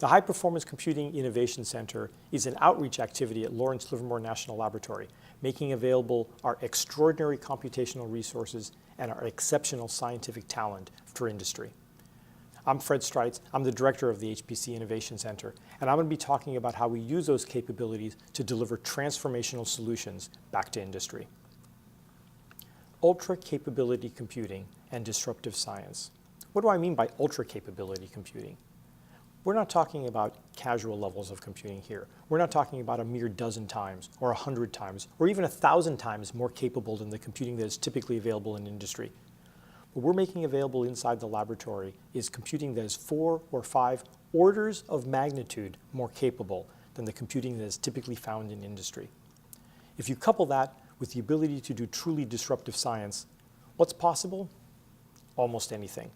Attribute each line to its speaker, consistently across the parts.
Speaker 1: The High Performance Computing Innovation Center is an outreach activity at Lawrence Livermore National Laboratory, making available our extraordinary computational resources and our exceptional scientific talent for industry. I'm Fred Streitz. I'm the director of the HPC Innovation Center, and I'm going to be talking about how we use those capabilities to deliver transformational solutions back to industry. Ultra capability computing and disruptive science. What do I mean by ultra capability computing? We're not talking about casual levels of computing here. We're not talking about a mere dozen times or 100 times or even 1,000 times more capable than the computing that is typically available in industry. What we're making available inside the laboratory is computing that is 4 or 5 orders of magnitude more capable than the computing that is typically found in industry. If you couple that with the ability to do truly disruptive science, what's possible? Almost anything.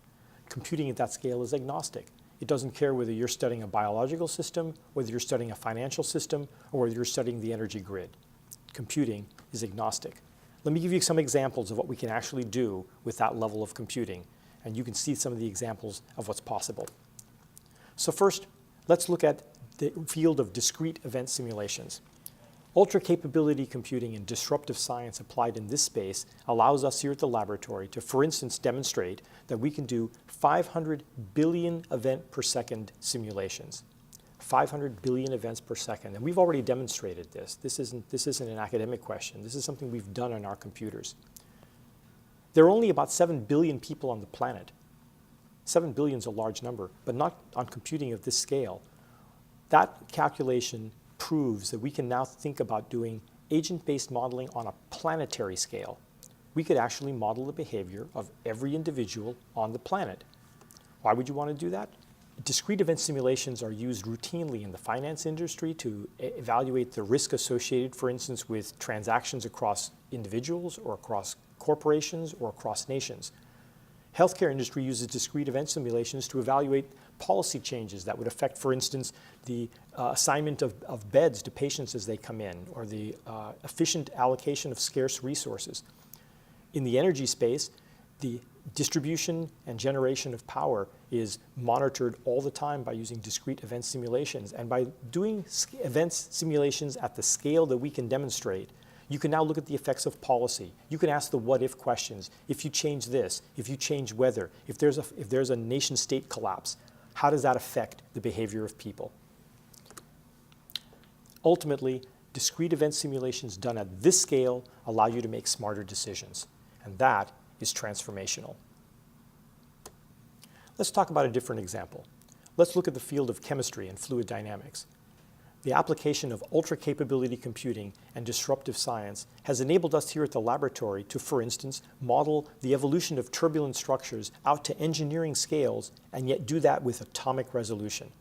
Speaker 1: Computing at that scale is agnostic. It doesn't care whether you're studying a biological system, whether you're studying a financial system, or whether you're studying the energy grid. Computing is agnostic. Let me give you some examples of what we can actually do with that level of computing, and you can see some of the examples of what's possible. So first, let's look at the field of discrete event simulations. Ultra capability computing and disruptive science applied in this space allows us here at the laboratory to, for instance, demonstrate that we can do 500 billion event per second simulations. 500 billion events per second, and we've already demonstrated this. This isn't an academic question. This is something we've done on our computers. There are only about 7 billion people on the planet. 7 billion is a large number, but not on computing of this scale. That calculation proves that we can now think about doing agent-based modeling on a planetary scale. We could actually model the behavior of every individual on the planet. Why would you want to do that? Discrete event simulations are used routinely in the finance industry to evaluate the risk associated, for instance, with transactions across individuals or across corporations or across nations. Healthcare industry uses discrete event simulations to evaluate policy changes that would affect, for instance, the assignment of beds to patients as they come in, or the efficient allocation of scarce resources. In the energy space, the distribution and generation of power is monitored all the time by using discrete event simulations. And by doing events simulations at the scale that we can demonstrate, you can now look at the effects of policy. You can ask the what-if questions. If you change this, if you change weather, if there's a nation-state collapse, how does that affect the behavior of people? Ultimately, discrete event simulations done at this scale allow you to make smarter decisions, and that is transformational. Let's talk about a different example. Let's look at the field of chemistry and fluid dynamics. The application of ultra-capability computing and disruptive science has enabled us here at the laboratory to, for instance, model the evolution of turbulent structures out to engineering scales and yet do that with atomic resolution.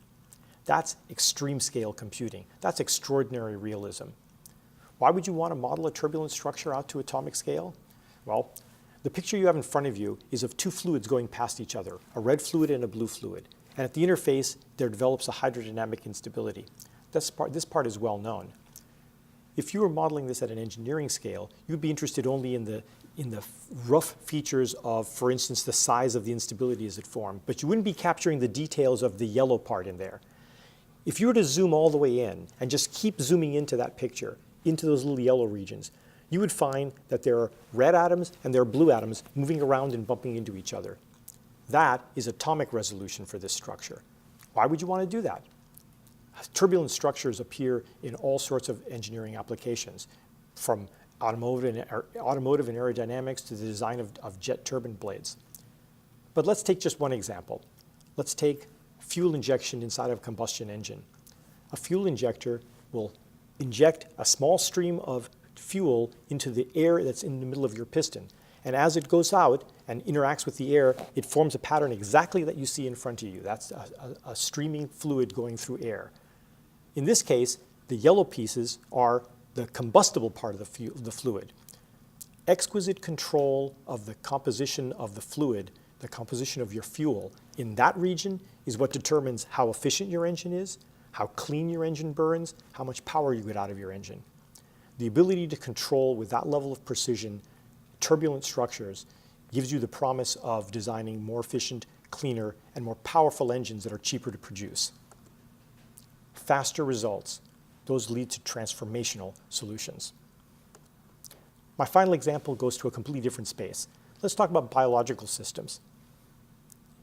Speaker 1: That's extreme scale computing. That's extraordinary realism. Why would you want to model a turbulent structure out to atomic scale? Well, the picture you have in front of you is of two fluids going past each other, a red fluid and a blue fluid. And at the interface, there develops a hydrodynamic instability. This part is well known. If you were modeling this at an engineering scale, you'd be interested only in the rough features of, for instance, the size of the instability as it formed, but you wouldn't be capturing the details of the yellow part in there. If you were to zoom all the way in and just keep zooming into that picture, into those little yellow regions, you would find that there are red atoms and there are blue atoms moving around and bumping into each other. That is atomic resolution for this structure. Why would you want to do that? Turbulent structures appear in all sorts of engineering applications, from automotive and aerodynamics to the design of jet turbine blades. But let's take just one example. Let's take fuel injection inside of a combustion engine. A fuel injector will inject a small stream of fuel into the air that's in the middle of your piston. And as it goes out and interacts with the air, it forms a pattern exactly that you see in front of you. That's a streaming fluid going through air. In this case, the yellow pieces are the combustible part of the fluid. Exquisite control of the composition of the fluid, the composition of your fuel, in that region is what determines how efficient your engine is, how clean your engine burns, how much power you get out of your engine. The ability to control with that level of precision turbulent structures gives you the promise of designing more efficient, cleaner, and more powerful engines that are cheaper to produce. faster results. Those lead to transformational solutions. My final example goes to a completely different space. Let's talk about biological systems.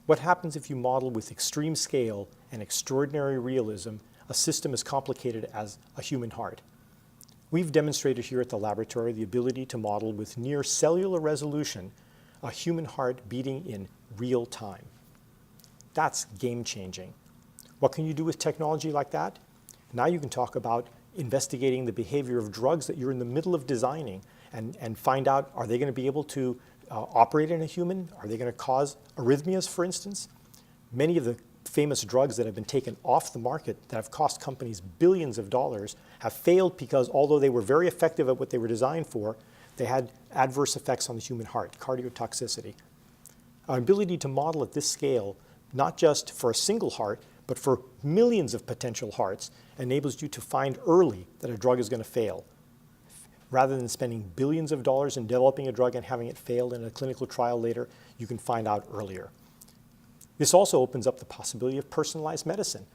Speaker 1: What happens if you model with extreme scale and extraordinary realism a system as complicated as a human heart? We've demonstrated here at the laboratory the ability to model with near cellular resolution a human heart beating in real time. That's game-changing. What can you do with technology like that? Now you can talk about investigating the behavior of drugs that you're in the middle of designing and find out, are they going to be able to operate in a human? Are they going to cause arrhythmias, for instance? Many of the famous drugs that have been taken off the market that have cost companies billions of dollars have failed because although they were very effective at what they were designed for, they had adverse effects on the human heart, cardiotoxicity. Our ability to model at this scale, not just for a single heart, but for millions of potential hearts, enables you to find early that a drug is going to fail. Rather than spending billions of dollars in developing a drug and having it fail in a clinical trial later, you can find out earlier. This also opens up the possibility of personalized medicine.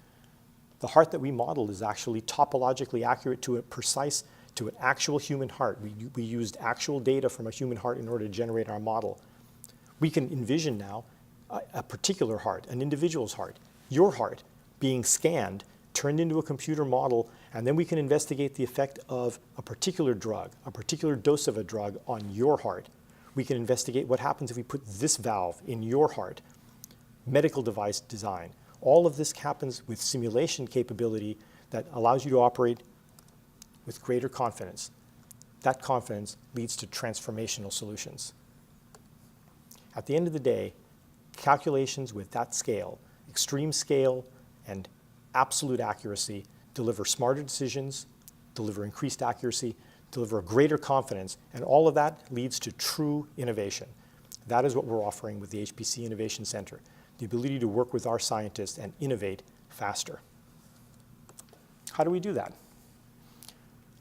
Speaker 1: The heart that we model is actually topologically accurate to an actual human heart. We used actual data from a human heart in order to generate our model. We can envision now a particular heart, an individual's heart, your heart, being scanned, turned into a computer model, and then we can investigate the effect of a particular drug, a particular dose of a drug on your heart. We can investigate what happens if we put this valve in your heart. Medical device design. All of this happens with simulation capability that allows you to operate with greater confidence. That confidence leads to transformational solutions. At the end of the day, calculations with that scale, extreme scale and absolute accuracy, deliver smarter decisions, deliver increased accuracy, deliver greater confidence, and all of that leads to true innovation. That is what we're offering with the HPC Innovation Center, the ability to work with our scientists and innovate faster. How do we do that?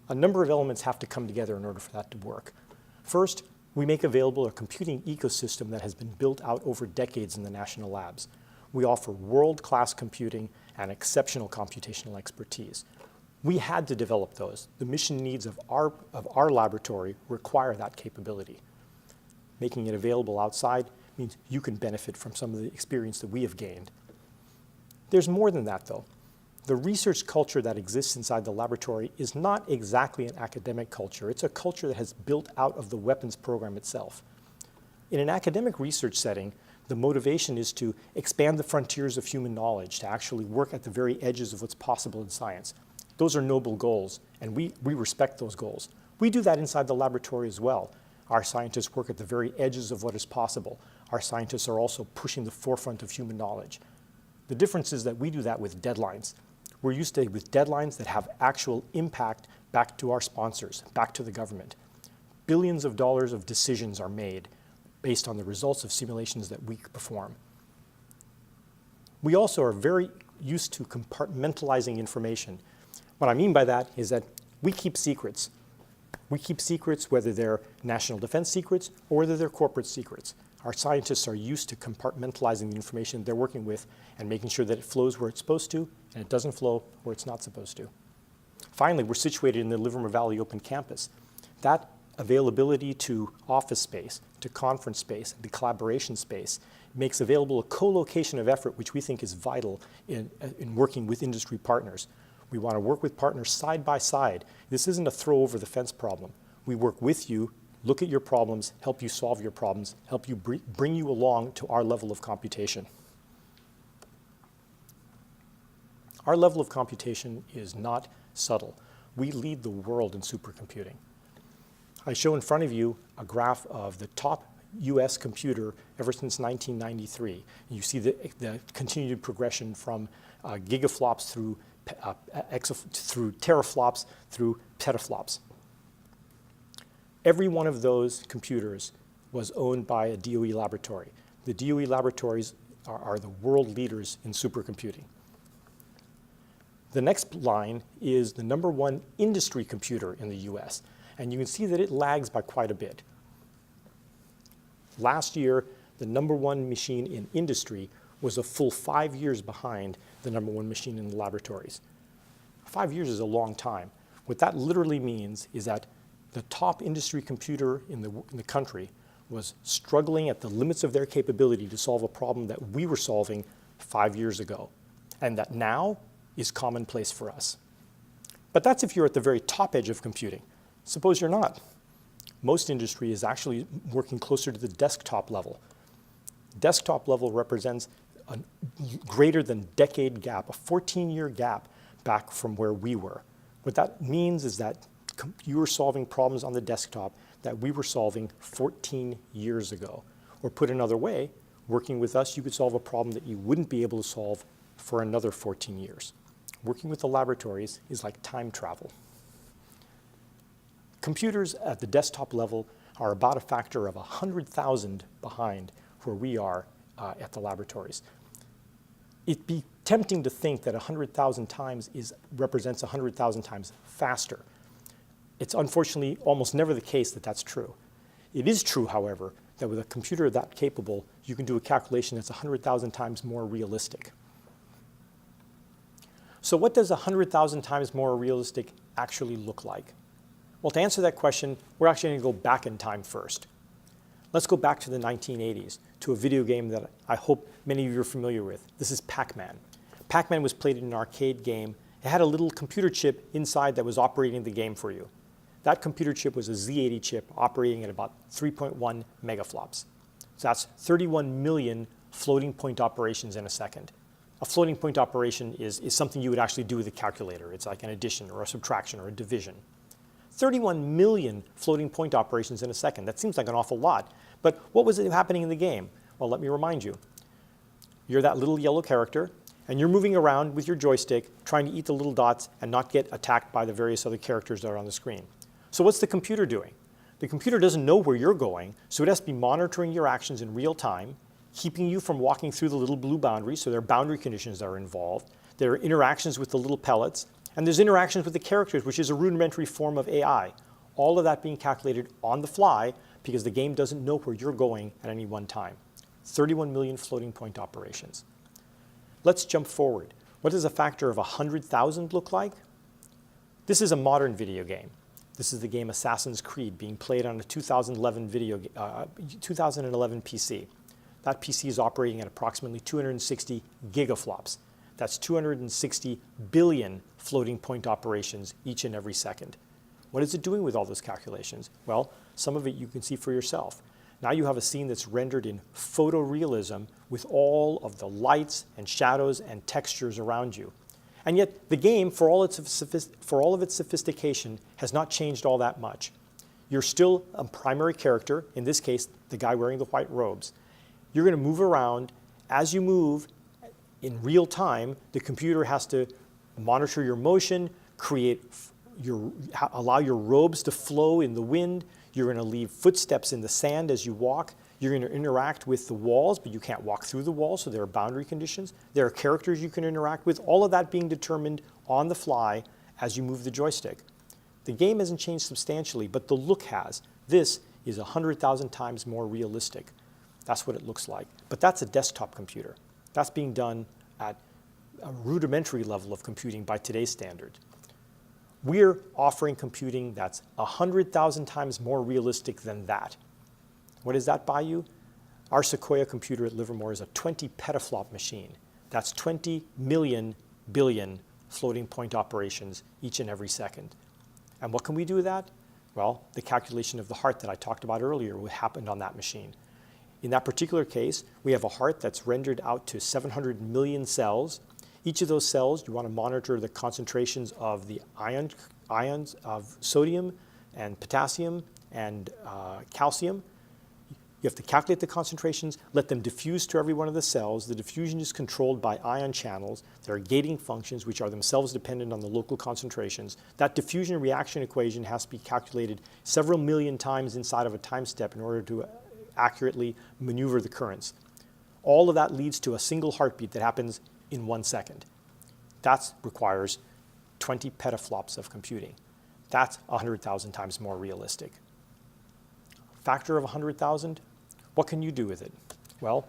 Speaker 1: A number of elements have to come together in order for that to work. First, we make available a computing ecosystem that has been built out over decades in the national labs. We offer world-class computing and exceptional computational expertise. We had to develop those. The mission needs of our laboratory require that capability. Making it available outside means you can benefit from some of the experience that we have gained. There's more than that, though. The research culture that exists inside the laboratory is not exactly an academic culture. It's a culture that has built out of the weapons program itself. In an academic research setting, the motivation is to expand the frontiers of human knowledge, to actually work at the very edges of what's possible in science. Those are noble goals, and we respect those goals. We do that inside the laboratory as well. Our scientists work at the very edges of what is possible. Our scientists are also pushing the forefront of human knowledge. The difference is that we do that with deadlines. We're used to with deadlines that have actual impact back to our sponsors, back to the government. Billions of dollars of decisions are made based on the results of simulations that we perform. We also are very used to compartmentalizing information. What I mean by that is that we keep secrets. We keep secrets whether they're national defense secrets or whether they're corporate secrets. Our scientists are used to compartmentalizing the information they're working with and making sure that it flows where it's supposed to and it doesn't flow where it's not supposed to. Finally, we're situated in the Livermore Valley Open Campus. That availability to office space, to conference space, to collaboration space makes available a co-location of effort, which we think is vital in working with industry partners. We want to work with partners side by side. This isn't a throw over the fence problem. We work with you, look at your problems, help you solve your problems, help you bring you along to our level of computation. Our level of computation is not subtle. We lead the world in supercomputing. I show in front of you a graph of the top US computer ever since 1993. You see the continued progression from gigaflops through teraflops through petaflops. Every one of those computers was owned by a DOE laboratory. The DOE laboratories are the world leaders in supercomputing. The next line is the #1 industry computer in the US, and you can see that it lags by quite a bit. Last year, the #1 machine in industry was a full 5 years behind the #1 machine in the laboratories. 5 years is a long time. What that literally means is that the top industry computer in the country was struggling at the limits of their capability to solve a problem that we were solving 5 years ago, and that now is commonplace for us. But that's if you're at the very top edge of computing. Suppose you're not. Most industry is actually working closer to the desktop level. Desktop level represents a greater than decade gap, a 14-year gap back from where we were. What that means is that you are solving problems on the desktop that we were solving 14 years ago. Or put another way, working with us, you could solve a problem that you wouldn't be able to solve for another 14 years. Working with the laboratories is like time travel. Computers at the desktop level are about a factor of 100,000 behind where we are at the laboratories. It'd be tempting to think that 100,000 times represents 100,000 times faster. It's unfortunately almost never the case that that's true. It is true, however, that with a computer that capable, you can do a calculation that's 100,000 times more realistic. So what does 100,000 times more realistic actually look like? Well, to answer that question, we're actually going to go back in time first. Let's go back to the 1980s, to a video game that I hope many of you are familiar with. This is Pac-Man. Pac-Man was played in an arcade game. It had a little computer chip inside that was operating the game for you. That computer chip was a Z80 chip operating at about 3.1 megaflops. So that's 31 million floating point operations in a second. A floating point operation is something you would actually do with a calculator. It's like an addition or a subtraction or a division. 31 million floating point operations in a second. That seems like an awful lot. But what was happening in the game? Well, let me remind you. You're that little yellow character, and you're moving around with your joystick, trying to eat the little dots and not get attacked by the various other characters that are on the screen. So what's the computer doing? The computer doesn't know where you're going, so it has to be monitoring your actions in real time, keeping you from walking through the little blue boundaries, so there are boundary conditions that are involved. There are interactions with the little pellets, and there's interactions with the characters, which is a rudimentary form of AI. All of that being calculated on the fly because the game doesn't know where you're going at any one time. 31 million floating point operations. Let's jump forward. What does a factor of 100,000 look like? This is a modern video game. This is the game Assassin's Creed being played on a 2011 PC. That PC is operating at approximately 260 gigaflops. That's 260 billion floating point operations each and every second. What is it doing with all those calculations? Well, some of it you can see for yourself. Now you have a scene that's rendered in photorealism with all of the lights and shadows and textures around you. And yet the game, for all of its sophistication, has not changed all that much. You're still a primary character, in this case, the guy wearing the white robes. You're going to move around. As you move, in real time, the computer has to monitor your motion, allow your robes to flow in the wind. You're going to leave footsteps in the sand as you walk. You're going to interact with the walls, but you can't walk through the walls, so there are boundary conditions. There are characters you can interact with, all of that being determined on the fly as you move the joystick. The game hasn't changed substantially, but the look has. This is 100,000 times more realistic. That's what it looks like. But that's a desktop computer. That's being done at a rudimentary level of computing by today's standard. We're offering computing that's 100,000 times more realistic than that. What does that buy you? Our Sequoia computer at Livermore is a 20 petaflop machine. That's 20 million billion floating point operations each and every second. And what can we do with that? Well, the calculation of the heart that I talked about earlier would happen on that machine. In that particular case, we have a heart that's rendered out to 700 million cells. Each of those cells, you want to monitor the concentrations of the ions of sodium and potassium and calcium. You have to calculate the concentrations, let them diffuse to every one of the cells. The diffusion is controlled by ion channels. There are gating functions which are themselves dependent on the local concentrations. That diffusion reaction equation has to be calculated several million times inside of a time step in order to accurately maneuver the currents. All of that leads to a single heartbeat that happens in 1 second. That requires 20 petaflops of computing. That's 100,000 times more realistic. Factor of 100,000, what can you do with it? Well,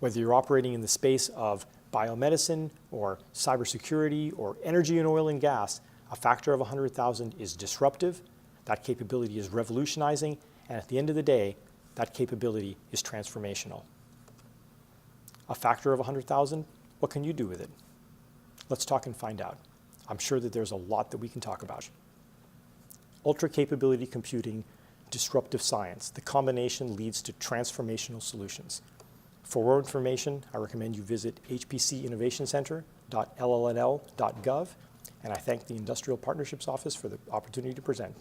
Speaker 1: whether you're operating in the space of biomedicine or cybersecurity or energy and oil and gas, a factor of 100,000 is disruptive, that capability is revolutionizing, and at the end of the day, that capability is transformational. A factor of 100,000, what can you do with it? Let's talk and find out. I'm sure that there's a lot that we can talk about. Ultra capability computing, disruptive science. The combination leads to transformational solutions. For more information, I recommend you visit hpcinnovationcenter.llnl.gov, and I thank the Industrial Partnerships Office for the opportunity to present.